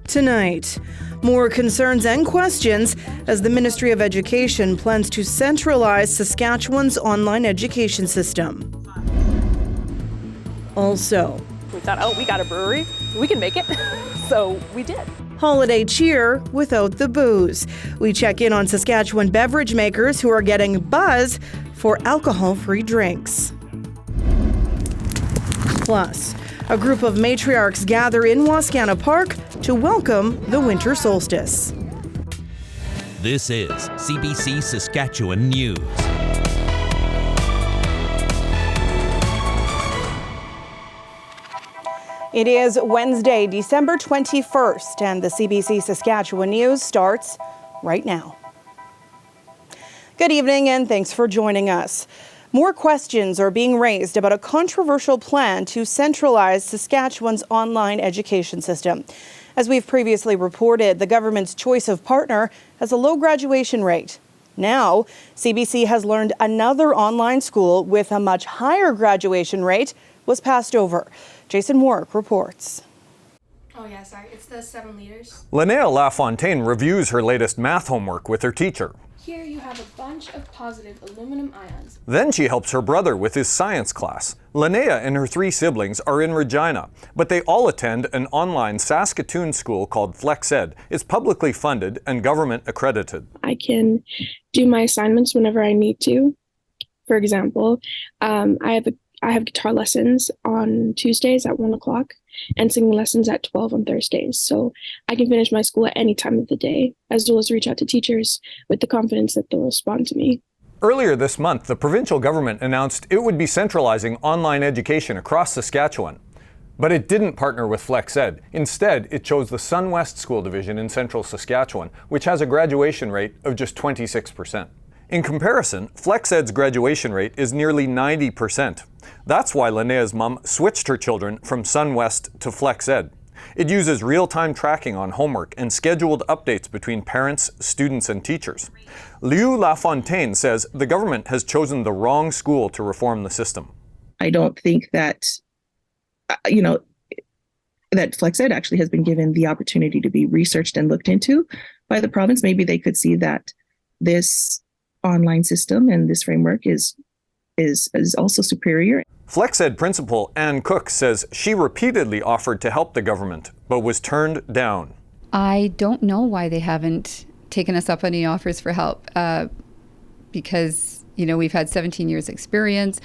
Tonight, more concerns and questions as the Ministry of Education plans to centralize Saskatchewan's online education system. Also, we thought, oh, we got a brewery, we can make it. So we did. Holiday cheer without the booze. We check in on Saskatchewan beverage makers who are getting buzz for alcohol-free drinks. Plus, a group of matriarchs gather in Wascana Park to welcome the winter solstice. This is CBC Saskatchewan News. It is Wednesday, December 21st, and the CBC Saskatchewan News starts right now. Good evening, and thanks for joining us. More questions are being raised about a controversial plan to centralize Saskatchewan's online education system. As we've previously reported, the government's choice of partner has a low graduation rate. Now, CBC has learned another online school with a much higher graduation rate was passed over. Jason Warwick reports. Oh yeah, sorry, it's the 7 liters. Linnea LaFontaine reviews her latest math homework with her teacher. Here you have a bunch of positive aluminum ions. Then she helps her brother with his science class. Linnea and her 3 siblings are in Regina, but they all attend an online Saskatoon school called FlexEd. It's publicly funded and government accredited. I can do my assignments whenever I need to. For example, I have guitar lessons on Tuesdays at 1 o'clock and singing lessons at 12 on Thursdays. So I can finish my school at any time of the day, as well as reach out to teachers with the confidence that they'll respond to me. Earlier this month, the provincial government announced it would be centralizing online education across Saskatchewan. But it didn't partner with FlexEd. Instead, it chose the SunWest School Division in central Saskatchewan, which has a graduation rate of just 26%. In comparison, FlexEd's graduation rate is nearly 90%. That's why Linnea's mom switched her children from SunWest to FlexEd. It uses real-time tracking on homework and scheduled updates between parents, students, and teachers. Liu LaFontaine says the government has chosen the wrong school to reform the system. I don't think that, that FlexEd actually has been given the opportunity to be researched and looked into by the province. Maybe they could see that this online system and this framework is also superior. FlexEd principal Ann Cook says she repeatedly offered to help the government, but was turned down. I don't know why they haven't taken us up on any offers for help, because we've had 17 years experience.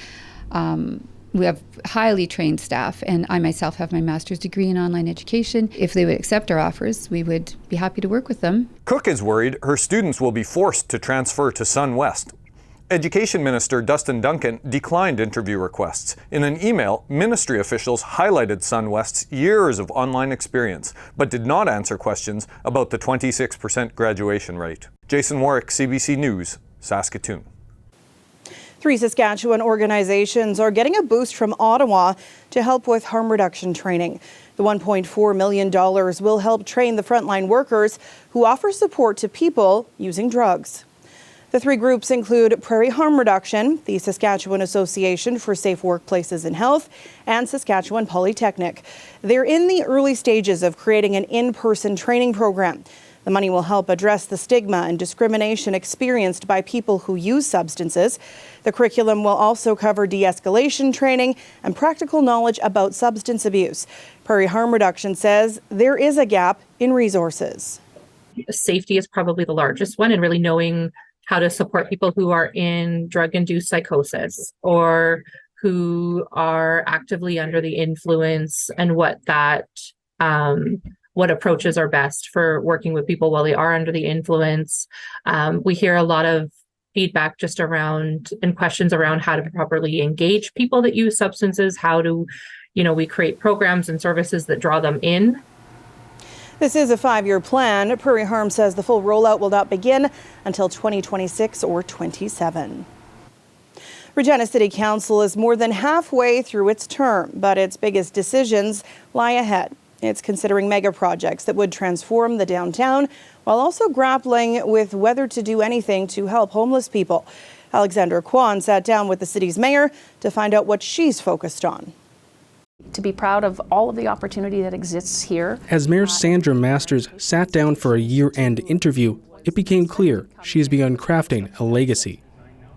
We have highly trained staff, and I myself have my master's degree in online education. If they would accept our offers, we would be happy to work with them. Cook is worried her students will be forced to transfer to SunWest. Education Minister Dustin Duncan declined interview requests. In an email, ministry officials highlighted SunWest's years of online experience, but did not answer questions about the 26% graduation rate. Jason Warwick, CBC News, Saskatoon. 3 Saskatchewan organizations are getting a boost from Ottawa to help with harm reduction training. The $1.4 million will help train the frontline workers who offer support to people using drugs. The 3 groups include Prairie Harm Reduction, the Saskatchewan Association for Safe Workplaces and Health, and Saskatchewan Polytechnic. They're in the early stages of creating an in-person training program. The money will help address the stigma and discrimination experienced by people who use substances. The curriculum will also cover de-escalation training and practical knowledge about substance abuse. Prairie Harm Reduction says there is a gap in resources. Safety is probably the largest one, and really knowing how to support people who are in drug-induced psychosis or who are actively under the influence, and what approaches are best for working with people while they are under the influence. We hear a lot of feedback just around and questions around how to properly engage people that use substances. How do, we create programs and services that draw them in. This is a 5-year plan. Prairie Harm says the full rollout will not begin until 2026 or 27. Regina City Council is more than halfway through its term, but its biggest decisions lie ahead. It's considering mega projects that would transform the downtown while also grappling with whether to do anything to help homeless people. Alexandra Kwan sat down with the city's mayor to find out what she's focused on. To be proud of all of the opportunity that exists here. As Mayor Sandra Masters sat down for a year-end interview, it became clear she has begun crafting a legacy.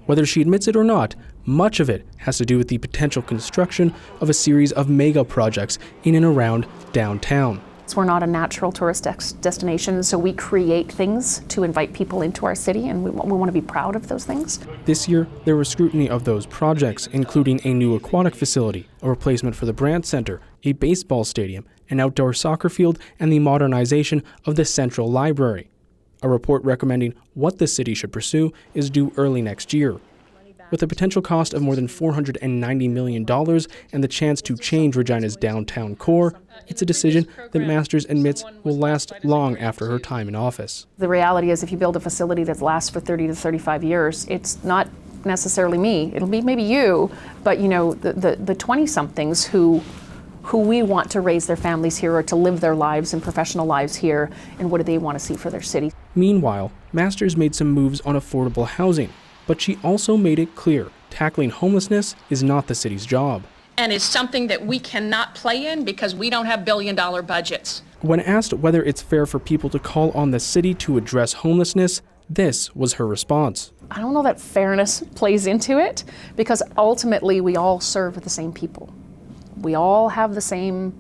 Whether she admits it or not, much of it has to do with the potential construction of a series of mega projects in and around downtown. We're not a natural tourist destination, so we create things to invite people into our city, and we want to be proud of those things. This year, there was scrutiny of those projects, including a new aquatic facility, a replacement for the Brandt Center, a baseball stadium, an outdoor soccer field, and the modernization of the Central Library. A report recommending what the city should pursue is due early next year. With a potential cost of more than $490 million and the chance to change Regina's downtown core, it's a decision that Masters admits will last long after her time in office. The reality is if you build a facility that lasts for 30 to 35 years, it's not necessarily me. It'll be maybe you, but the 20-somethings who we want to raise their families here or to live their lives and professional lives here, and what do they want to see for their city. Meanwhile, Masters made some moves on affordable housing, but she also made it clear tackling homelessness is not the city's job. And it's something that we cannot play in because we don't have billion-dollar budgets. When asked whether it's fair for people to call on the city to address homelessness, this was her response. I don't know that fairness plays into it, because ultimately we all serve the same people. We all have the same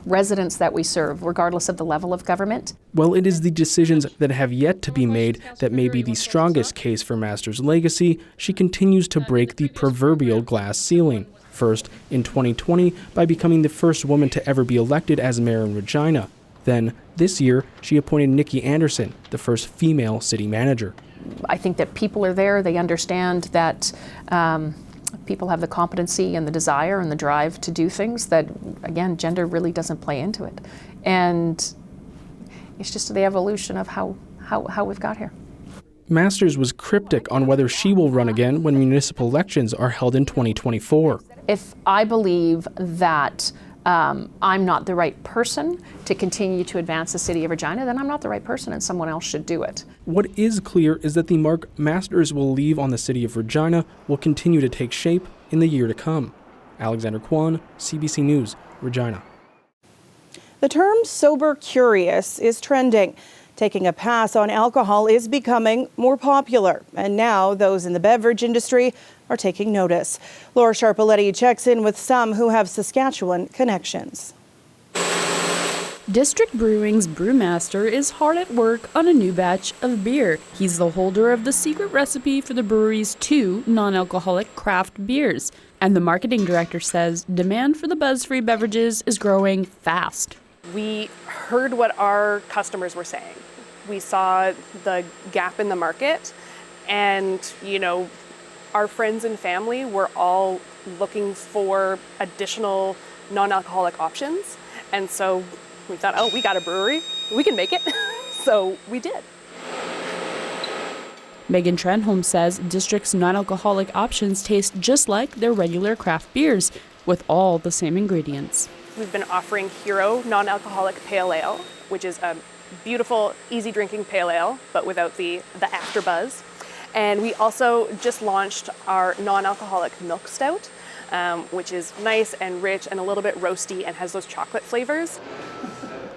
residents that we serve, regardless of the level of government. Well, it is the decisions that have yet to be made that may be the strongest case for Masters' legacy. She continues to break the proverbial glass ceiling. First, in 2020, by becoming the first woman to ever be elected as mayor in Regina. Then, this year, she appointed Nikki Anderson, the first female city manager. I think that people are there, they understand that people have the competency and the desire and the drive to do things that, again, gender really doesn't play into it. And it's just the evolution of how we've got here. Masters was cryptic on whether she will run again when municipal elections are held in 2024. If I believe that I'm not the right person to continue to advance the city of Regina, then I'm not the right person and someone else should do it. What is clear is that the mark Masters will leave on the city of Regina will continue to take shape in the year to come. Alexander Kwan, CBC News, Regina. The term sober curious is trending. Taking a pass on alcohol is becoming more popular, and now those in the beverage industry are taking notice. Laura Sharpaletti checks in with some who have Saskatchewan connections. District Brewing's brewmaster is hard at work on a new batch of beer. He's the holder of the secret recipe for the brewery's 2 non-alcoholic craft beers. And the marketing director says demand for the buzz-free beverages is growing fast. We heard what our customers were saying. We saw the gap in the market, and our friends and family were all looking for additional non-alcoholic options. And so we thought, oh, we got a brewery, we can make it. So we did. Megan Trenholm says District's non-alcoholic options taste just like their regular craft beers, with all the same ingredients. We've been offering Hero non-alcoholic pale ale, which is a beautiful, easy drinking pale ale, but without the after buzz. And we also just launched our non-alcoholic milk stout, which is nice and rich and a little bit roasty and has those chocolate flavors.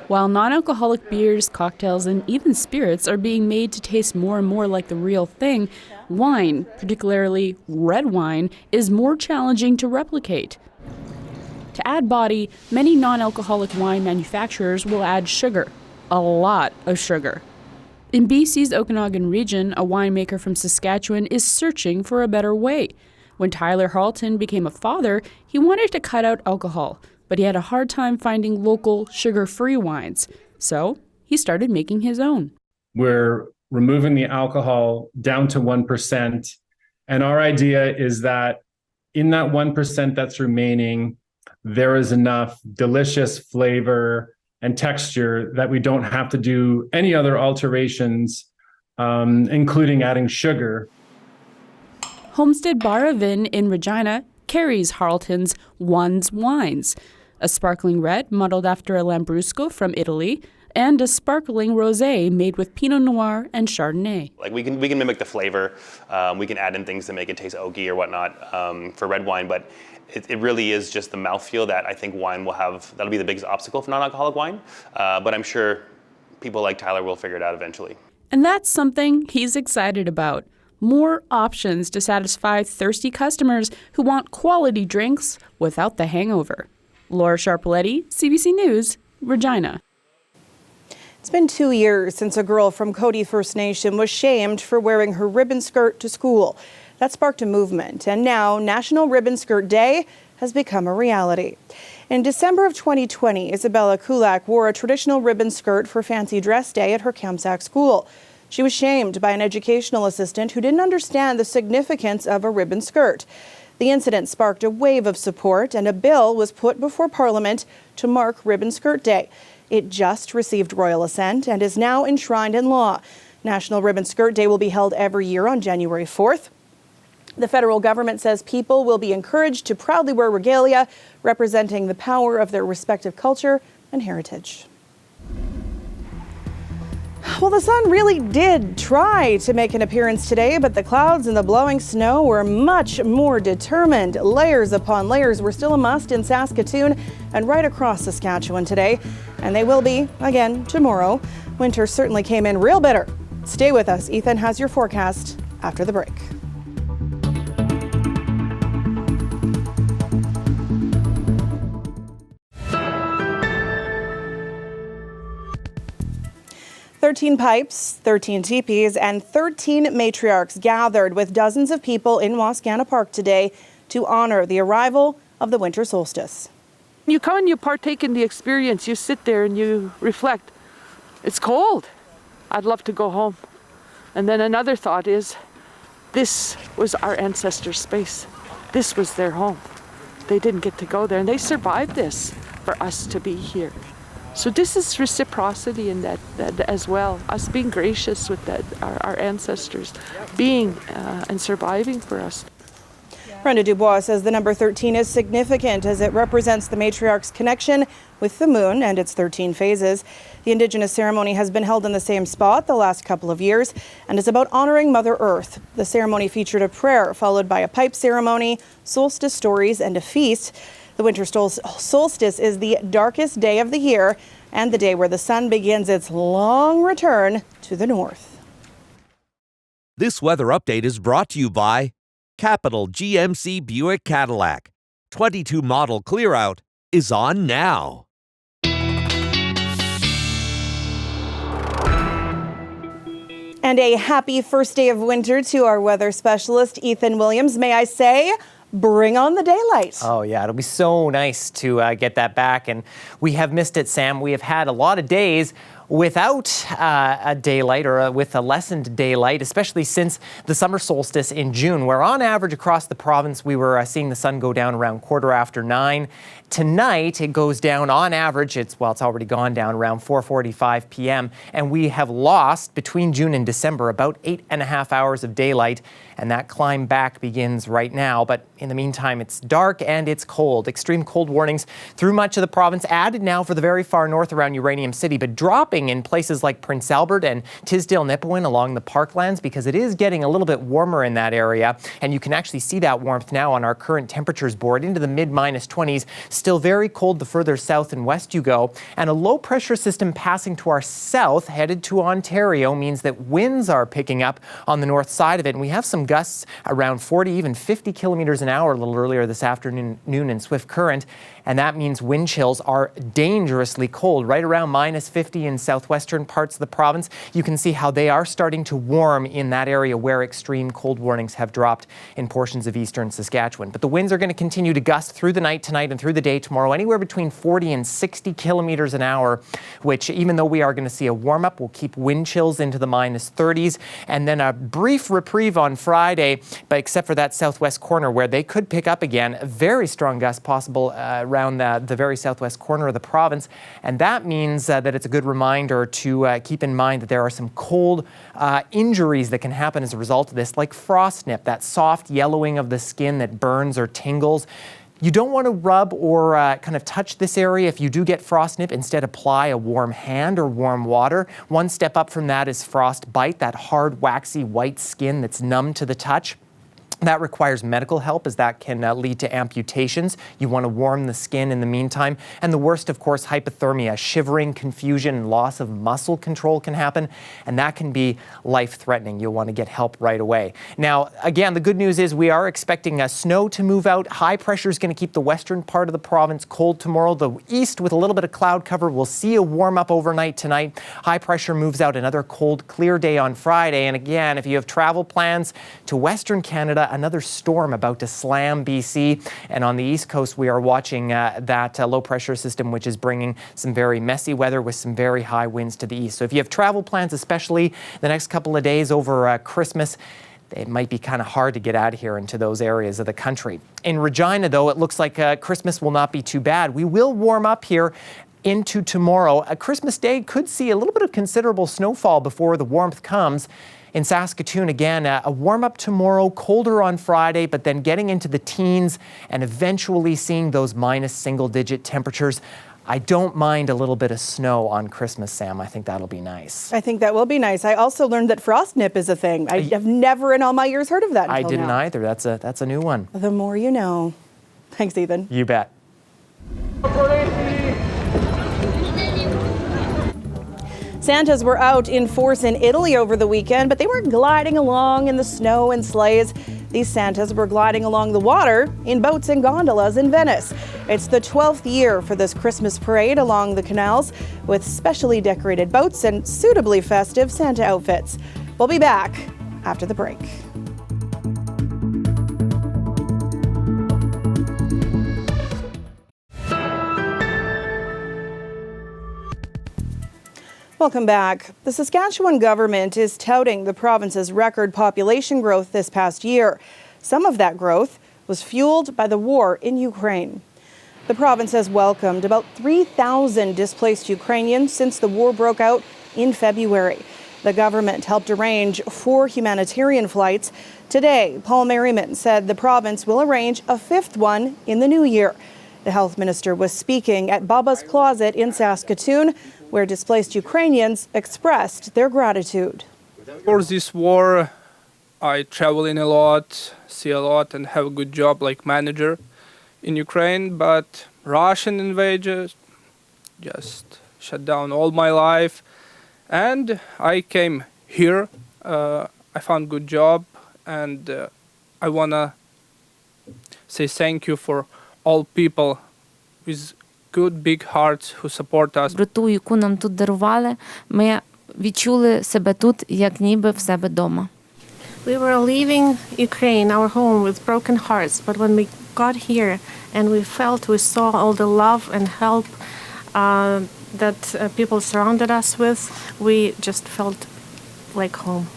While non-alcoholic beers, cocktails, and even spirits are being made to taste more and more like the real thing, wine, particularly red wine, is more challenging to replicate. To add body, many non-alcoholic wine manufacturers will add sugar, a lot of sugar. In BC's Okanagan region, a winemaker from Saskatchewan is searching for a better way. When Tyler Harleton became a father, he wanted to cut out alcohol, but he had a hard time finding local sugar-free wines. So he started making his own. We're removing the alcohol down to 1%. And our idea is that in that 1% that's remaining, there is enough delicious flavor and texture that we don't have to do any other alterations, including adding sugar. Homestead Baravin in Regina carries Harleton's One's wines, a sparkling red modeled after a Lambrusco from Italy, and a sparkling rosé made with Pinot Noir and Chardonnay. Like we can mimic the flavor. We can add in things to make it taste oaky or whatnot for red wine, but it really is just the mouthfeel that I think wine will have. That'll be the biggest obstacle for non-alcoholic wine. But I'm sure people like Tyler will figure it out eventually. And that's something he's excited about. More options to satisfy thirsty customers who want quality drinks without the hangover. Laura Sharpaletti, CBC News, Regina. It's been 2 years since a girl from Cody First Nation was shamed for wearing her ribbon skirt to school. That sparked a movement, and now National Ribbon Skirt Day has become a reality. In December of 2020, Isabella Kulak wore a traditional ribbon skirt for Fancy Dress Day at her Kamsack school. She was shamed by an educational assistant who didn't understand the significance of a ribbon skirt. The incident sparked a wave of support, and a bill was put before Parliament to mark Ribbon Skirt Day. It just received royal assent and is now enshrined in law. National Ribbon Skirt Day will be held every year on January 4th. The federal government says people will be encouraged to proudly wear regalia representing the power of their respective culture and heritage. Well, the sun really did try to make an appearance today, but the clouds and the blowing snow were much more determined. Layers upon layers were still a must in Saskatoon and right across Saskatchewan today, and they will be again tomorrow. Winter certainly came in real bitter. Stay with us. Ethan has your forecast after the break. "13 pipes, 13 teepees, and 13 matriarchs gathered with dozens of people in Wascana Park today to honor the arrival of the winter solstice. You come and you partake in the experience. You sit there and you reflect. It's cold. I'd love to go home. And then another thought is, this was our ancestors' space. This was their home. They didn't get to go there, and they survived this for us to be here. So this is reciprocity in that as well, us being gracious with that, our ancestors being and surviving for us. Brenda Dubois says the number 13 is significant as it represents the matriarch's connection with the moon and its 13 phases. The Indigenous ceremony has been held in the same spot the last couple of years and is about honoring Mother Earth. The ceremony featured a prayer followed by a pipe ceremony, solstice stories, and a feast. The winter solstice is the darkest day of the year and the day where the sun begins its long return to the north. This weather update is brought to you by Capital GMC Buick Cadillac. 22 model clear out is on now. And a happy first day of winter to our weather specialist, Ethan Williams. May I say, bring on the daylight. Oh, yeah, it'll be so nice to get that back. And we have missed it, Sam. We have had a lot of days without a daylight or with a lessened daylight, especially since the summer solstice in June, where on average across the province we were seeing the sun go down around 9:15. Tonight it goes down on average, it's already gone down around 4:45 p.m. and we have lost between June and December about 8.5 hours of daylight, and that climb back begins right now. But in the meantime, it's dark and it's cold. Extreme cold warnings through much of the province, added now for the very far north around Uranium City, but dropping in places like Prince Albert and Tisdale-Nipawin along the parklands because it is getting a little bit warmer in that area. And you can actually see that warmth now on our current temperatures board into the mid-20s. Still very cold the further south and west you go. And a low pressure system passing to our south headed to Ontario means that winds are picking up on the north side of it. And we have some gusts around 40, even 50 kilometers an hour a little earlier this afternoon in swift current. And that means wind chills are dangerously cold, right around -50 in southwestern parts of the province. You can see how they are starting to warm in that area where extreme cold warnings have dropped in portions of eastern Saskatchewan. But the winds are going to continue to gust through the night tonight and through the day tomorrow, anywhere between 40 and 60 kilometers an hour, which even though we are going to see a warm up, will keep wind chills into the -30s. And then a brief reprieve on Friday, but except for that southwest corner where they could pick up again, a very strong gust possible around the very southwest corner of the province. And that means that it's a good reminder to keep in mind that there are some cold injuries that can happen as a result of this, like frostnip, that soft yellowing of the skin that burns or tingles. You don't want to rub or kind of touch this area if you do get frostnip. Instead, apply a warm hand or warm water. One step up from that is frostbite, that hard, waxy, white skin that's numb to the touch. That requires medical help, as that can lead to amputations. You want to warm the skin in the meantime. And the worst, of course, hypothermia, shivering, confusion, and loss of muscle control can happen. And that can be life-threatening. You'll want to get help right away. Now, again, the good news is we are expecting snow to move out. High pressure is going to keep the western part of the province cold tomorrow. The east, with a little bit of cloud cover, will see a warm-up overnight tonight. High pressure moves out. Another cold, clear day on Friday. And again, if you have travel plans to Western Canada, another storm about to slam BC. And on the east coast, we are watching that low pressure system, which is bringing some very messy weather with some very high winds to the east. So if you have travel plans, especially the next couple of days over Christmas, it might be kind of hard to get out of here into those areas of the country. In Regina, though, it looks like Christmas will not be too bad. We will warm up here into tomorrow. Christmas Day could see a little bit of considerable snowfall before the warmth comes. In Saskatoon, again, a warm-up tomorrow, colder on Friday, but then getting into the teens and eventually seeing those minus single-digit temperatures. I don't mind a little bit of snow on Christmas, Sam. I think that'll be nice. I think that will be nice. I also learned that frost nip is a thing. I have never in all my years heard of that until I didn't now. either. That's a new one. The more you know. Thanks, Ethan. You bet. Santas were out in force in Italy over the weekend, but they weren't gliding along in the snow and sleighs. These Santas were gliding along the water in boats and gondolas in Venice. It's the 12th year for this Christmas parade along the canals with specially decorated boats and suitably festive Santa outfits. We'll be back after the break. Welcome back. The Saskatchewan government is touting the province's record population growth this past year. Some of that growth was fueled by the war in Ukraine. The province has welcomed about 3,000 displaced Ukrainians since the war broke out in February. The government helped arrange 4 humanitarian flights. Today, Paul Merriman said the province will arrange a 5th one in the new year. The health minister was speaking at Baba's Closet in Saskatoon, where displaced Ukrainians expressed their gratitude. For this war, I travel in a lot, see a lot, and have a good job like manager in Ukraine. But Russian invasion just shut down all my life, and I came here. I found good job, and I wanna say thank you for all people with good big hearts who support us. Доброту, яку нам тут дарували, ми відчули себе тут, як ніби в себе дома. We were leaving Ukraine, our home, with broken hearts, but when we got here and we saw all the love and help that people surrounded us with, we just felt like home.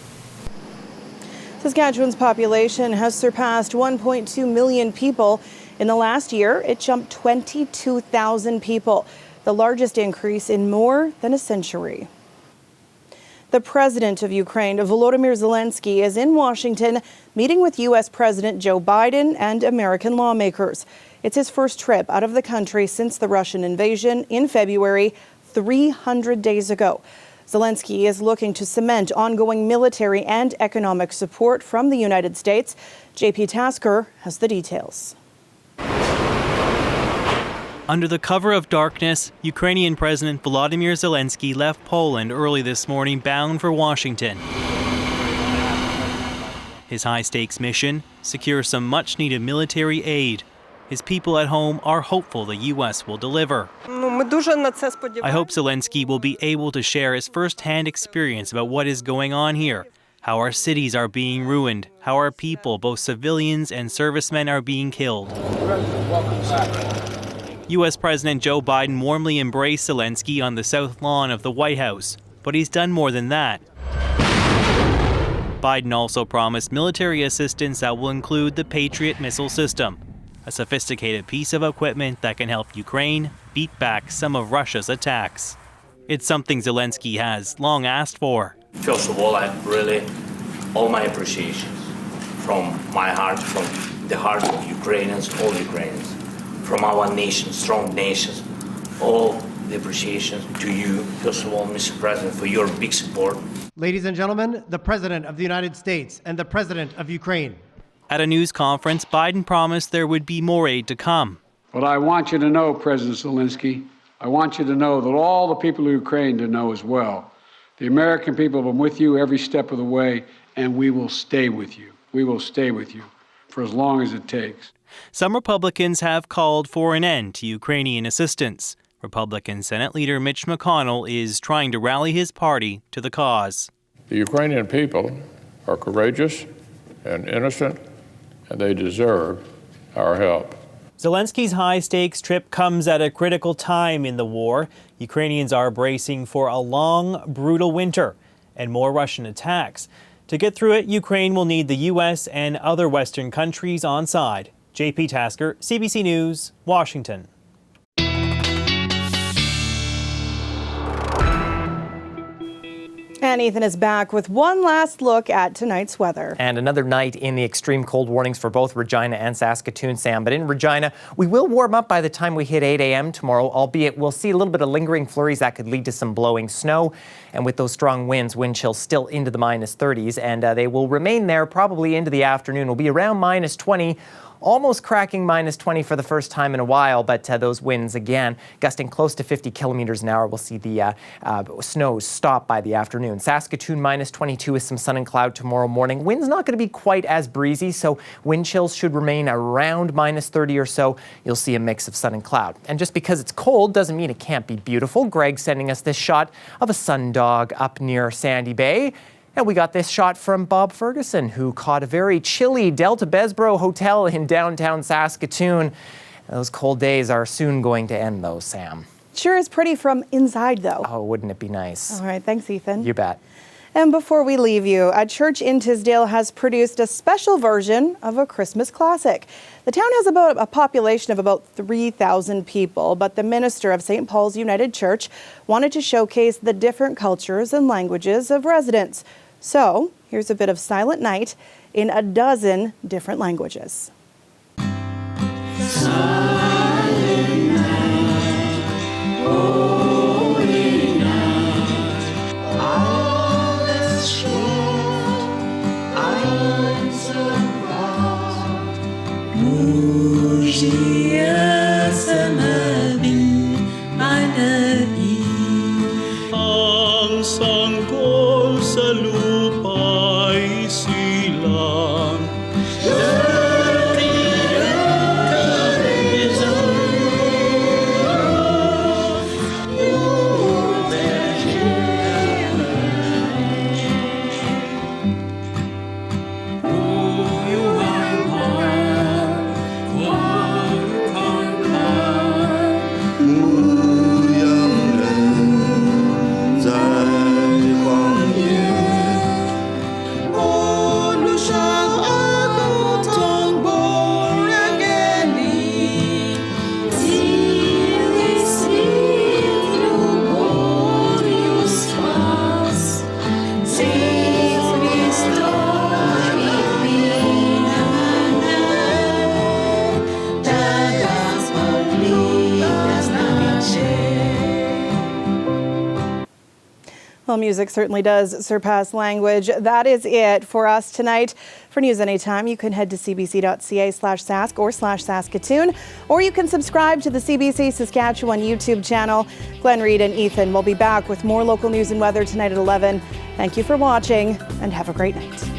Saskatchewan's population has surpassed 1.2 million people. In the last year, it jumped 22,000 people, the largest increase in more than a century. The president of Ukraine, Volodymyr Zelenskyy, is in Washington meeting with U.S. President Joe Biden and American lawmakers. It's his first trip out of the country since the Russian invasion in February, 300 days ago. Zelenskyy is looking to cement ongoing military and economic support from the United States. JP Tasker has the details. Under the cover of darkness, Ukrainian President Volodymyr Zelenskyy left Poland early this morning bound for Washington. His high-stakes mission: secure some much-needed military aid. His people at home are hopeful the U.S. will deliver. I hope Zelenskyy will be able to share his first-hand experience about what is going on here, how our cities are being ruined, how our people, both civilians and servicemen, are being killed. U.S. President Joe Biden warmly embraced Zelenskyy on the south lawn of the White House, but he's done more than that. Biden also promised military assistance that will include the Patriot missile system, a sophisticated piece of equipment that can help Ukraine beat back some of Russia's attacks. It's something Zelenskyy has long asked for. First of all, I really, all my appreciation from my heart, from the heart of Ukrainians, all Ukrainians, from our nation, strong nations, all the appreciation to you, first of all, Mr. President, for your big support. Ladies and gentlemen, the President of the United States and the President of Ukraine. At a news conference, Biden promised there would be more aid to come. But I want you to know, President Zelenskyy, I want you to know that all the people of Ukraine to know as well. The American people have been with you every step of the way, and we will stay with you. We will stay with you for as long as it takes. Some Republicans have called for an end to Ukrainian assistance. Republican Senate Leader Mitch McConnell is trying to rally his party to the cause. The Ukrainian people are courageous and innocent, and they deserve our help. Zelenskyy's high-stakes trip comes at a critical time in the war. Ukrainians are bracing for a long, brutal winter and more Russian attacks. To get through it, Ukraine will need the U.S. and other Western countries on side. JP Tasker, CBC News, Washington. And Ethan is back with one last look at tonight's weather. And another night in the extreme cold warnings for both Regina and Saskatoon, Sam. But in Regina, we will warm up by the time we hit 8 a.m. tomorrow, albeit we'll see a little bit of lingering flurries that could lead to some blowing snow. And with those strong winds, wind chills still into the minus 30s. And they will remain there probably into the afternoon. We'll be around minus 20. Almost cracking minus 20 for the first time in a while, but those winds again gusting close to 50 kilometers an hour. We'll see the snow stop by the afternoon. Saskatoon minus 22 with some sun and cloud tomorrow morning. Wind's not going to be quite as breezy, so wind chills should remain around minus 30 or so. You'll see a mix of sun and cloud. And just because it's cold doesn't mean it can't be beautiful. Greg's sending us this shot of a sundog up near Sandy Bay. And we got this shot from Bob Ferguson, who caught a very chilly Delta Besbro hotel in downtown Saskatoon. Those cold days are soon going to end, though, Sam. Sure is pretty from inside, though. Oh, wouldn't it be nice? All right, thanks, Ethan. You bet. And before we leave you, a church in Tisdale has produced a special version of a Christmas classic. The town has about a population of about 3,000 people, but the minister of St. Paul's United Church wanted to showcase the different cultures and languages of residents. So here's a bit of Silent Night in a dozen different languages. Silent night, holy night, all is short, eyes abroad, Mugia Samadi, meine Liebe, ang sanggol sa lupa isilang. Well, music certainly does surpass language. That is it for us tonight. For news anytime, you can head to cbc.ca/sask or /Saskatoon, or you can subscribe to the CBC Saskatchewan YouTube channel. Glenn Reed and Ethan will be back with more local news and weather tonight at 11. Thank you for watching and have a great night.